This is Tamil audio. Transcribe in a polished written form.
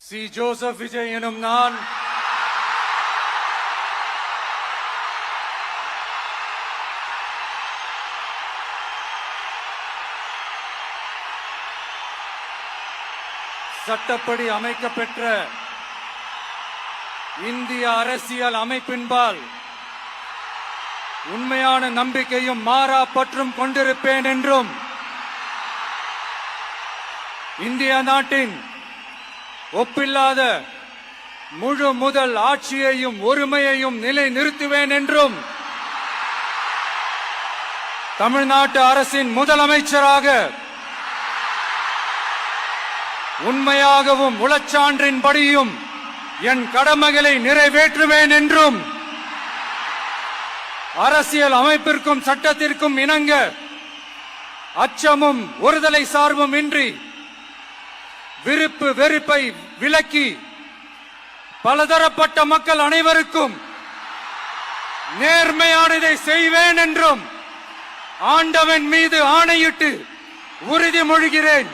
சி. ஜோசப் விஜய் எனும் நான் சட்டப்படி அமைக்கப்பெற்ற இந்திய அரசியல் அமைப்பின்பால் உண்மையான நம்பிக்கையும் மாறா பற்றும் கொண்டிருப்பேன் என்றும் இந்திய நாட்டின் ஒப்பில்லாத முழு முதல் ஆட்சியையும் ஒருமையையும் நிலை நிறுத்துவேன் என்றும் தமிழ்நாட்டு அரசின் முதலமைச்சராக உண்மையாகவும் உளச்சான்றின்படியும் என் கடமைகளை நிறைவேற்றுவேன் என்றும் அரசியல் அமைப்பிற்கும் சட்டத்திற்கும் இணங்க அச்சமும் ஒருதலை சார்பும் இன்றி விருப்பு வெறுப்பை விலக்கி பலதரப்பட்ட மக்கள் அனைவருக்கும் நேர்மையானதை செய்வேன் என்றும் ஆண்டவன் மீது ஆணையிட்டு உறுதிமொழிகிறேன்.